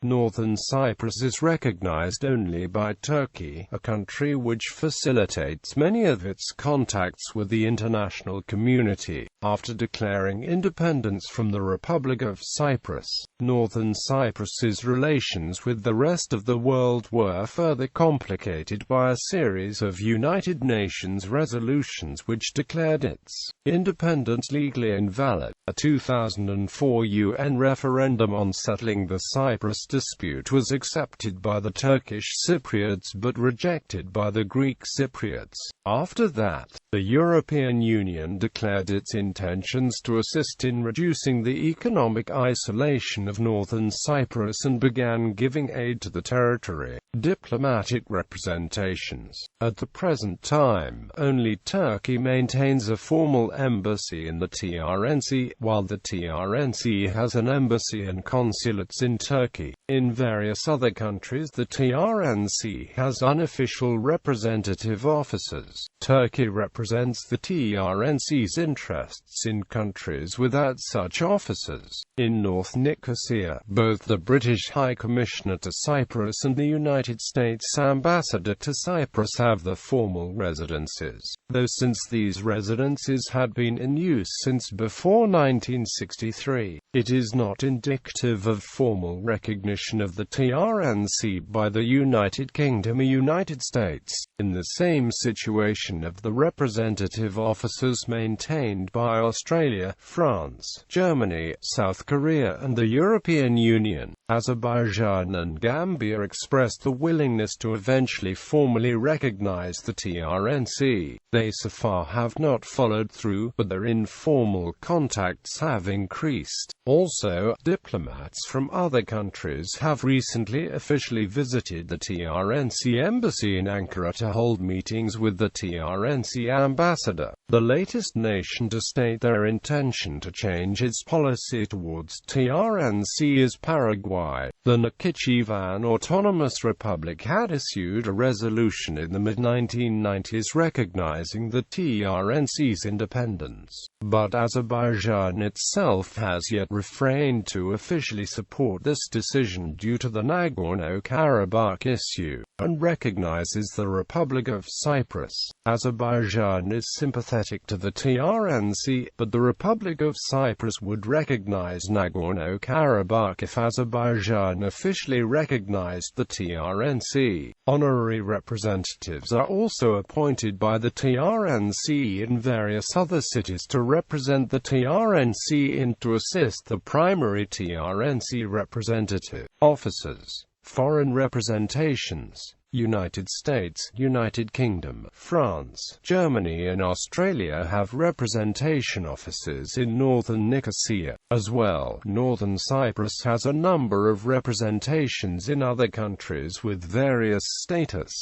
Northern Cyprus is recognized only by Turkey, a country which facilitates many of its contacts with the international community. After declaring independence from the Republic of Cyprus, Northern Cyprus's relations with the rest of the world were further complicated by a series of United Nations resolutions which declared its independence legally invalid. A 2004 UN referendum on settling the Cyprus dispute was accepted by the Turkish Cypriots but rejected by the Greek Cypriots. After that, the European Union declared its intentions to assist in reducing the economic isolation of Northern Cyprus and began giving aid to the territory. Diplomatic representations. At the present time, only Turkey maintains a formal embassy in the TRNC, while the TRNC has an embassy and consulates in Turkey. In various other countries, the TRNC has unofficial representative offices. Turkey represents the TRNC's interests in countries without such offices. In North Nicosia, both the British High Commissioner to Cyprus and the United States Ambassador to Cyprus have the formal residences, though since these residences had been in use since before 1963, it is not indicative of formal recognition of the TRNC by the United Kingdom or United States. In the same situation of the representative offices maintained by Australia, France, Germany, South Korea and the European Union, Azerbaijan and Gambia expressed the willingness to eventually formally recognize the TRNC. They so far have not followed through, but their informal contacts have increased. Also, diplomats from other countries have recently officially visited the TRNC embassy in Ankara to hold meetings with the TRNC ambassador. The latest nation to state their intention to change its policy towards TRNC is Paraguay. The Nakhichevan Autonomous Republic had issued a resolution in the mid-1990s recognizing the TRNC's independence, but Azerbaijan itself has yet refrained to officially support this decision due to the Nagorno-Karabakh issue, and recognizes the Republic of Cyprus. Azerbaijan is sympathetic to the TRNC, but the Republic of Cyprus would recognize Nagorno-Karabakh if Azerbaijan officially recognized the TRNC. Honorary representatives are also appointed by the TRNC in various other cities to represent the TRNC and to assist the primary TRNC representative officers. Foreign representations. United States, United Kingdom, France, Germany and Australia have representation offices in Northern Nicosia. As well, Northern Cyprus has a number of representations in other countries with various status.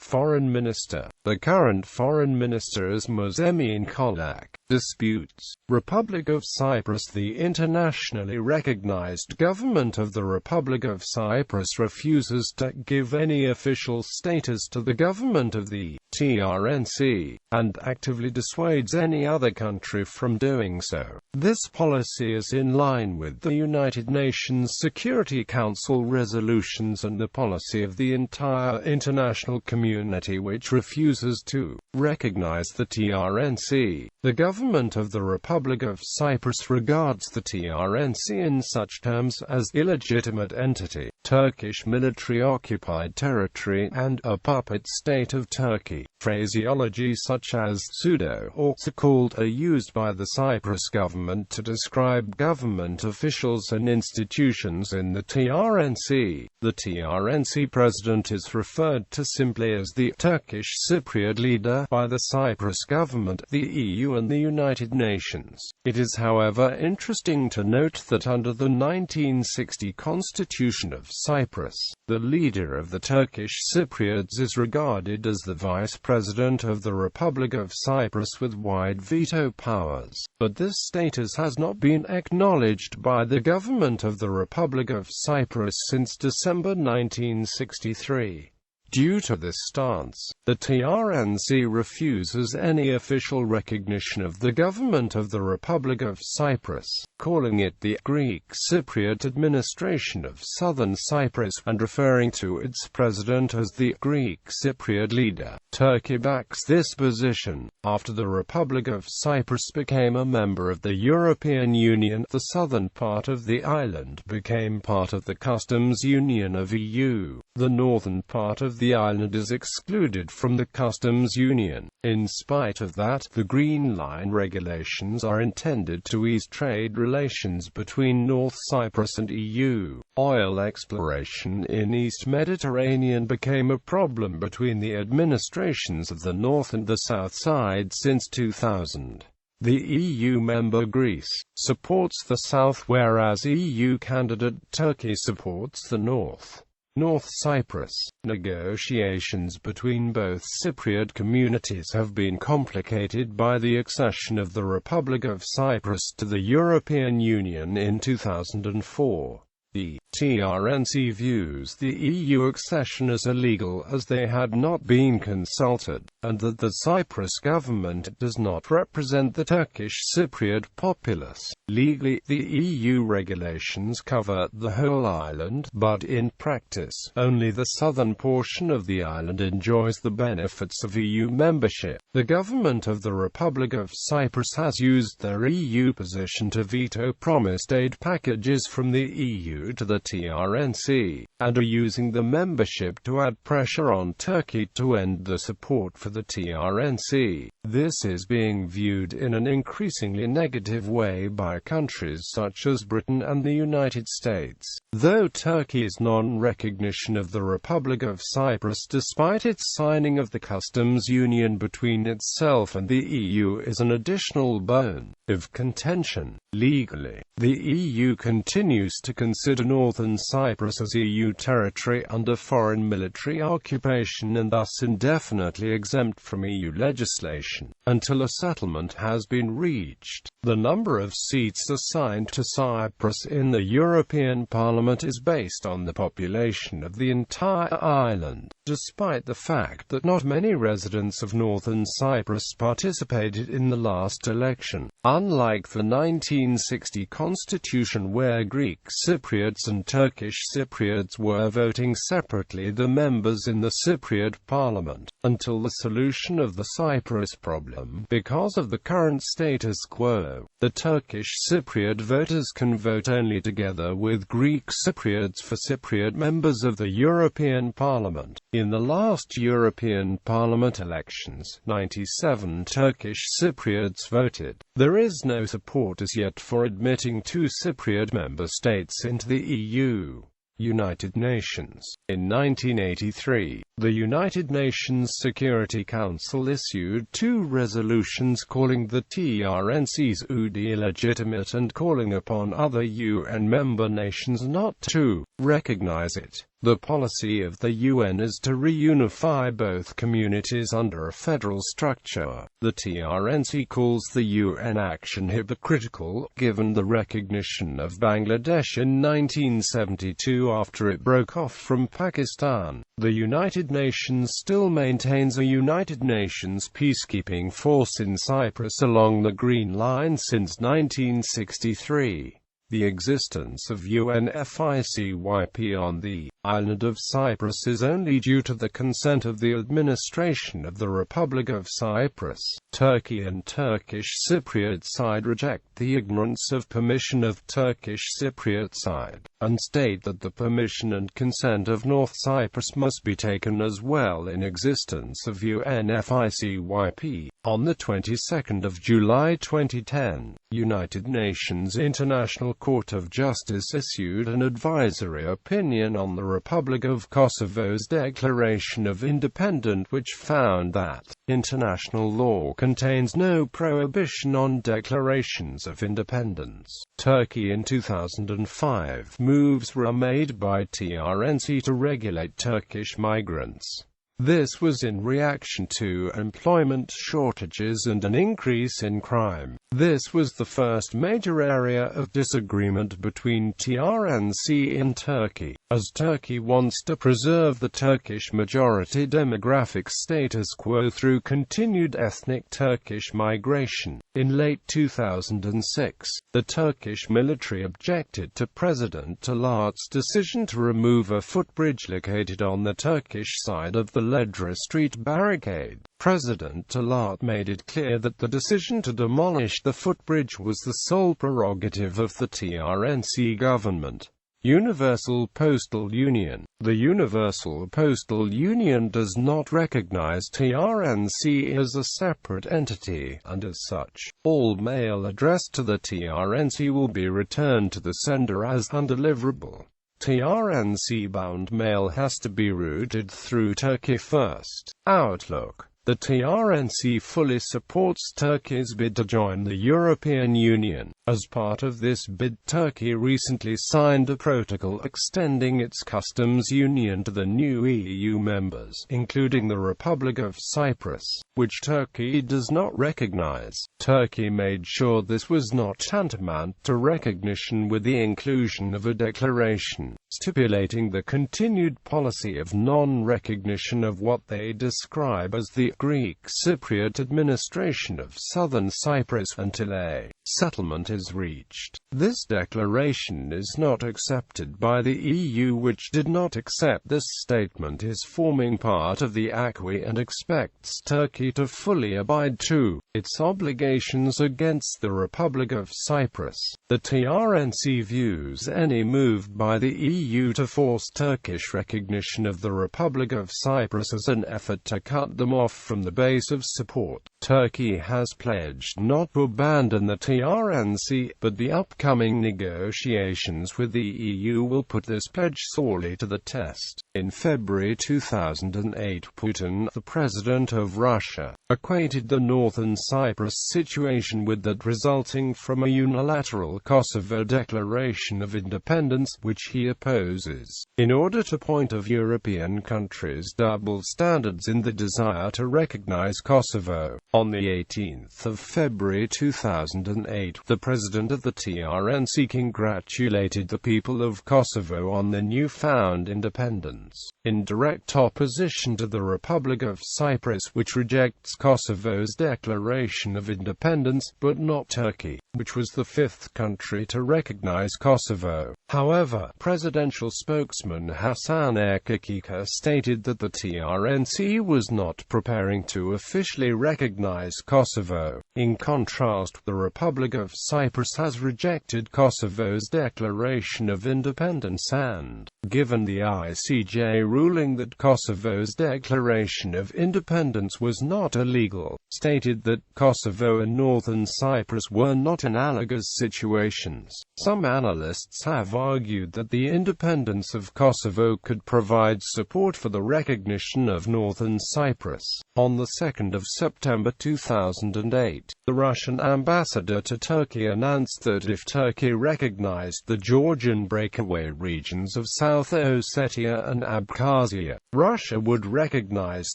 Foreign Minister. The current Foreign Minister is Muzemin Kolak. Disputes. Republic of Cyprus. The internationally recognized government of the Republic of Cyprus refuses to give any official status to the government of the TRNC, and actively dissuades any other country from doing so. This policy is in line with the United Nations Security Council resolutions and the policy of the entire international community, which refuses to recognize the TRNC. The government of the Republic of Cyprus regards the TRNC in such terms as illegitimate entity, Turkish military-occupied territory, and a puppet state of Turkey. Phraseology such as pseudo or so-called are used by the Cyprus government to describe government officials and institutions in the TRNC. The TRNC president is referred to simply as the Turkish Cypriot leader by the Cyprus government, the EU and the United Nations. It is however interesting to note that under the 1960 Constitution of Cyprus, the leader of the Turkish Cypriots is regarded as the vice president of the Republic of Cyprus with wide veto powers, but this status has not been acknowledged by the government of the Republic of Cyprus since December 1963. Due to this stance, the TRNC refuses any official recognition of the government of the Republic of Cyprus, calling it the Greek Cypriot administration of Southern Cyprus, and referring to its president as the Greek Cypriot leader. Turkey backs this position. After the Republic of Cyprus became a member of the European Union, the southern part of the island became part of the customs union of EU. The northern part of the island is excluded from the customs union. In spite of that, the Green Line regulations are intended to ease trade relations between North Cyprus and EU. Oil exploration in East Mediterranean became a problem between the administrations of the north and the south side since 2000. The EU member Greece supports the south, whereas EU candidate Turkey supports the north. North Cyprus. Negotiations between both Cypriot communities have been complicated by the accession of the Republic of Cyprus to the European Union in 2004. The TRNC views the EU accession as illegal as they had not been consulted, and that the Cyprus government does not represent the Turkish Cypriot populace. Legally, the EU regulations cover the whole island, but in practice, only the southern portion of the island enjoys the benefits of EU membership. The government of the Republic of Cyprus has used their EU position to veto promised aid packages from the EU to the TRNC, and are using the membership to add pressure on Turkey to end the support for the TRNC. This is being viewed in an increasingly negative way by countries such as Britain and the United States. Though Turkey's non-recognition of the Republic of Cyprus despite its signing of the customs union between itself and the EU is an additional bone of contention. Legally, the EU continues to consider Northern Cyprus as EU territory under foreign military occupation and thus indefinitely exempt from EU legislation, until a settlement has been reached. The number of seats assigned to Cyprus in the European Parliament is based on the population of the entire island, despite the fact that not many residents of Northern Cyprus participated in the last election. Unlike the 1960 constitution where Greek Cypriots and Turkish Cypriots were voting separately, the members in the Cypriot parliament, until the solution of the Cyprus problem, because of the current status quo, the Turkish Cypriot voters can vote only together with Greek Cypriots for Cypriot members of the European Parliament. In the last European Parliament elections, 97 Turkish Cypriots voted. There is no support as yet for admitting two Cypriot member states into the EU. United Nations. In 1983, the United Nations Security Council issued two resolutions calling the TRNC's UD illegitimate and calling upon other UN member nations not to recognize it. The policy of the UN is to reunify both communities under a federal structure. The TRNC calls the UN action hypocritical, given the recognition of Bangladesh in 1972 after it broke off from Pakistan. The United Nations still maintains a United Nations peacekeeping force in Cyprus along the Green Line since 1963. The existence of UNFICYP on the island of Cyprus is only due to the consent of the administration of the Republic of Cyprus. Turkey and Turkish Cypriot side reject the ignorance of permission of Turkish Cypriot side, and state that the permission and consent of North Cyprus must be taken as well in existence of UNFICYP. On the 22nd of July 2010, United Nations International Court of Justice issued an advisory opinion on the Republic of Kosovo's declaration of independence, which found that international law contains no prohibition on declarations of independence. Turkey. In 2005, moves were made by TRNC to regulate Turkish migrants. This was in reaction to employment shortages and an increase in crime. This was the first major area of disagreement between TRNC and Turkey, as Turkey wants to preserve the Turkish majority demographic status quo through continued ethnic Turkish migration. In late 2006, the Turkish military objected to President Talat's decision to remove a footbridge located on the Turkish side of the Ledra Street barricade. President Talat made it clear that the decision to demolish the footbridge was the sole prerogative of the TRNC government. Universal Postal Union. The Universal Postal Union does not recognize TRNC as a separate entity, and as such, all mail addressed to the TRNC will be returned to the sender as undeliverable. TRNC-bound mail has to be routed through Turkey first. Outlook. The TRNC fully supports Turkey's bid to join the European Union. As part of this bid, Turkey recently signed a protocol extending its customs union to the new EU members, including the Republic of Cyprus, which Turkey does not recognize. Turkey made sure this was not tantamount to recognition with the inclusion of a declaration stipulating the continued policy of non-recognition of what they describe as the Greek Cypriot administration of Southern Cyprus until a settlement is reached. This declaration is not accepted by the EU, which did not accept this statement is forming part of the acquis and expects Turkey to fully abide to its obligations against the Republic of Cyprus. The TRNC views any move by the EU to force Turkish recognition of the Republic of Cyprus as an effort to cut them off from the base of support. Turkey has pledged not to abandon the TRNC, but the upcoming negotiations with the EU will put this pledge sorely to the test. In February 2008, Putin, the president of Russia, equated the Northern Cyprus situation with that resulting from a unilateral Kosovo declaration of independence, which he opposes, in order to point of European countries' double standards in the desire to recognize Kosovo. On the 18th of February 2008, the president of the TRNC congratulated the people of Kosovo on their newfound independence, in direct opposition to the Republic of Cyprus, which rejects Kosovo's declaration of independence, but not Turkey, which was the fifth country to recognize Kosovo. However, presidential spokesman Hasan Erkekika stated that the TRNC was not preparing to officially recognize Kosovo. In contrast, the Republic of Cyprus has rejected Kosovo's declaration of independence and, given the ICJ ruling that Kosovo's declaration of independence was not illegal, stated that Kosovo and Northern Cyprus were not analogous situations. Some analysts have argued that the independence of Kosovo could provide support for the recognition of Northern Cyprus. On the 2nd of September 2008, the Russian ambassador to Turkey announced that if Turkey recognized the Georgian breakaway regions of South Ossetia and Abkhazia, Russia would recognize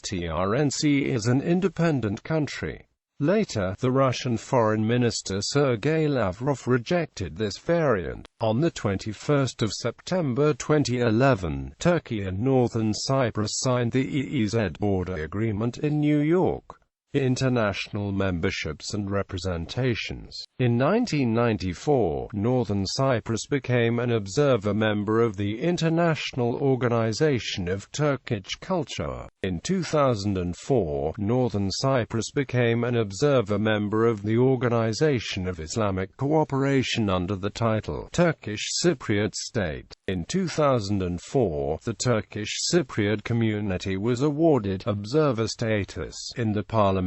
TRNC as an independent country. Later, the Russian Foreign Minister Sergei Lavrov rejected this variant. On the 21st of September 2011, Turkey and Northern Cyprus signed the EEZ border agreement in New York. International memberships and representations. In 1994, Northern Cyprus became an observer member of the International Organization of Turkish Culture. In 2004, Northern Cyprus became an observer member of the Organization of Islamic Cooperation under the title Turkish Cypriot State. In 2004, the Turkish Cypriot community was awarded observer status in the Parliamentary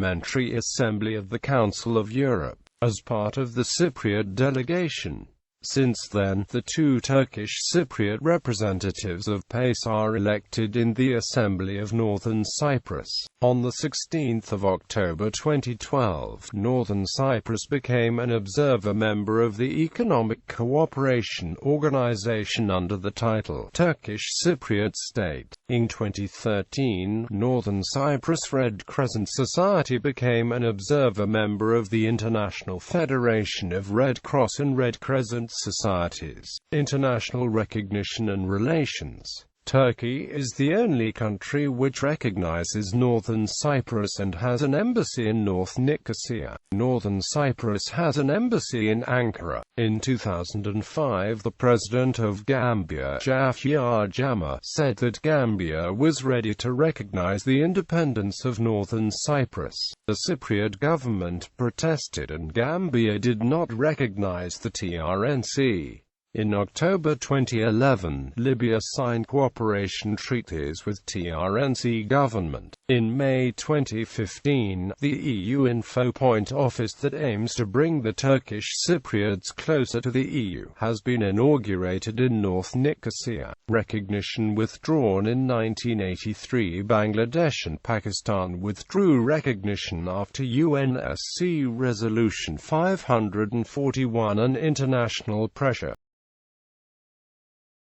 Assembly of the Council of Europe, as part of the Cypriot delegation. Since then, the two Turkish Cypriot representatives of PACE are elected in the Assembly of Northern Cyprus. On 16 October 2012, Northern Cyprus became an observer member of the Economic Cooperation Organization under the title Turkish Cypriot State. In 2013, Northern Cyprus Red Crescent Society became an observer member of the International Federation of Red Cross and Red Crescent Societies. International recognition and relations. Turkey is the only country which recognizes Northern Cyprus and has an embassy in North Nicosia. Northern Cyprus has an embassy in Ankara. In 2005, the president of Gambia, Yahya Jammeh, said that Gambia was ready to recognize the independence of Northern Cyprus. The Cypriot government protested and Gambia did not recognize the TRNC. In October 2011, Libya signed cooperation treaties with TRNC government. In May 2015, the EU Info Point office that aims to bring the Turkish Cypriots closer to the EU has been inaugurated in North Nicosia. Recognition withdrawn in 1983. Bangladesh and Pakistan withdrew recognition after UNSC Resolution 541 and international pressure.